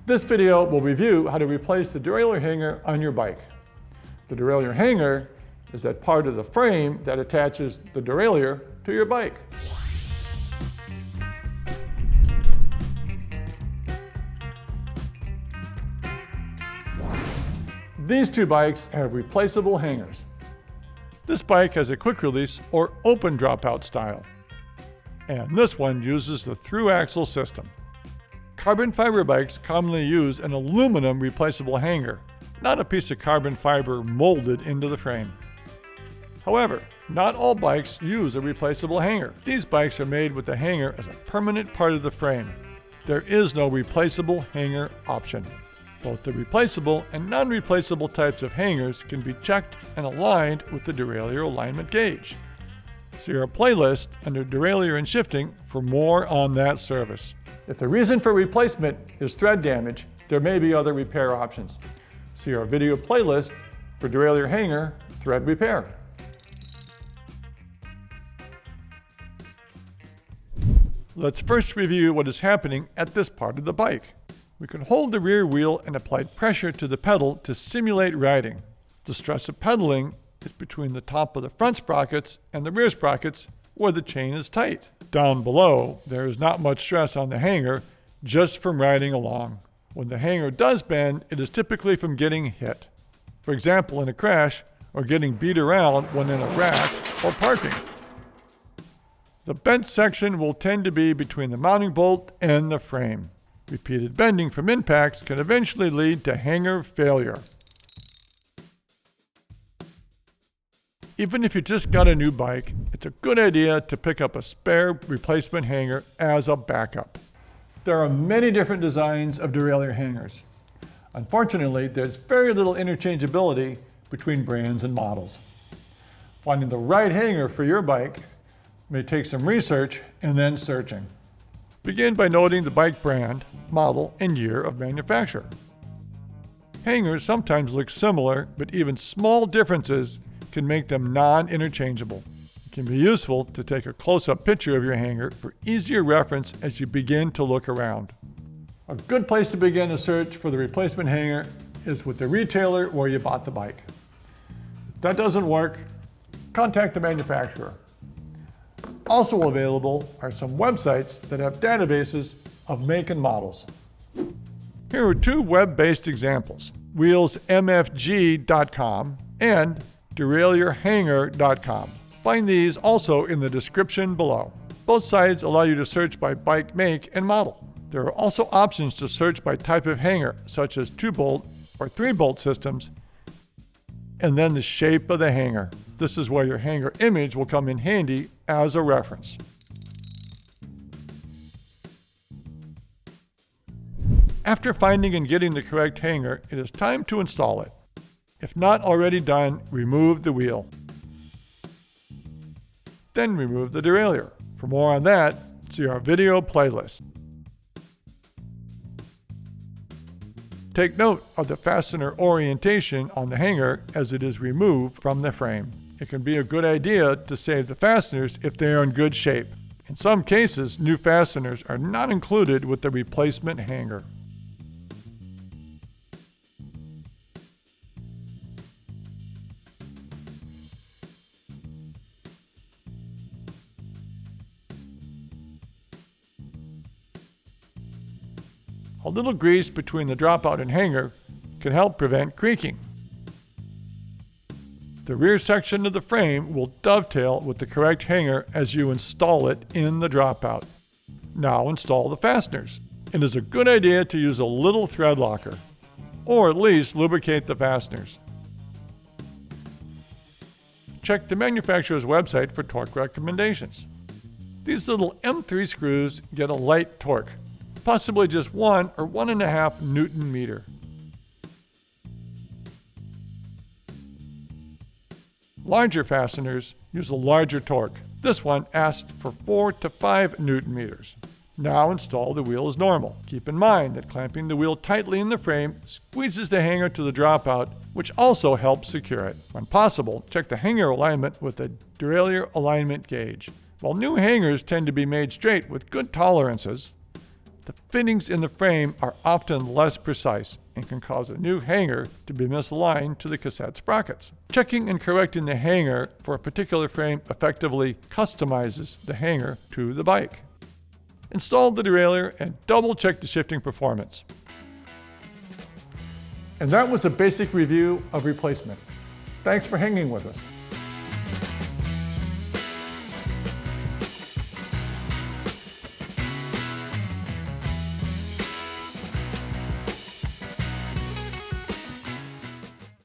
This video will review how to replace the derailleur hanger on your bike. The derailleur hanger is that part of the frame that attaches the derailleur to your bike. These two bikes have replaceable hangers. This bike has a quick release or open dropout style, and this one uses the through axle system. Carbon fiber bikes commonly use an aluminum replaceable hanger, not a piece of carbon fiber molded into the frame. However, not all bikes use a replaceable hanger. These bikes are made with the hanger as a permanent part of the frame. There is no replaceable hanger option. Both the replaceable and non-replaceable types of hangers can be checked and aligned with the derailleur alignment gauge. See our playlist under derailleur and shifting for more on that service. If the reason for replacement is thread damage, there may be other repair options. See our video playlist for derailleur hanger thread repair. Let's first review what is happening at this part of the bike. We can hold the rear wheel and apply pressure to the pedal to simulate riding. The stress of pedaling is between the top of the front sprockets and the rear sprockets where the chain is tight. Down below, there is not much stress on the hanger, just from riding along. When the hanger does bend, it is typically from getting hit. For example, in a crash, or getting beat around when in a rack or parking. The bent section will tend to be between the mounting bolt and the frame. Repeated bending from impacts can eventually lead to hanger failure. Even if you just got a new bike, it's a good idea to pick up a spare replacement hanger as a backup. There are many different designs of derailleur hangers. Unfortunately, there's very little interchangeability between brands and models. Finding the right hanger for your bike may take some research and then searching. Begin by noting the bike brand, model, and year of manufacture. Hangers sometimes look similar, but even small differences can make them non-interchangeable. It can be useful to take a close-up picture of your hanger for easier reference as you begin to look around. A good place to begin a search for the replacement hanger is with the retailer where you bought the bike. If that doesn't work, contact the manufacturer. Also available are some websites that have databases of make and models. Here are two web-based examples, wheelsmfg.com and derailleurhanger.com. Find these also in the description below. Both sites allow you to search by bike make and model. There are also options to search by type of hanger, such as 2-bolt or 3-bolt systems, and then the shape of the hanger. This is where your hanger image will come in handy as a reference. After finding and getting the correct hanger, it is time to install it. If not already done, remove the wheel. Then remove the derailleur. For more on that, see our video playlist. Take note of the fastener orientation on the hanger as it is removed from the frame. It can be a good idea to save the fasteners if they are in good shape. In some cases, new fasteners are not included with the replacement hanger. A little grease between the dropout and hanger can help prevent creaking. The rear section of the frame will dovetail with the correct hanger as you install it in the dropout. Now install the fasteners. It is a good idea to use a little thread locker, or at least lubricate the fasteners. Check the manufacturer's website for torque recommendations. These little M3 screws get a light torque, possibly just 1 or 1.5 Newton meter. Larger fasteners use a larger torque. This one asks for 4 to 5 Newton meters. Now install the wheel as normal. Keep in mind that clamping the wheel tightly in the frame squeezes the hanger to the dropout, which also helps secure it. When possible, check the hanger alignment with the derailleur alignment gauge. While new hangers tend to be made straight with good tolerances, The fittings in the frame are often less precise and can cause a new hanger to be misaligned to the cassette sprockets. Checking and correcting the hanger for a particular frame effectively customizes the hanger to the bike. Install the derailleur and double check the shifting performance. And that was a basic review of replacement. Thanks for hanging with us.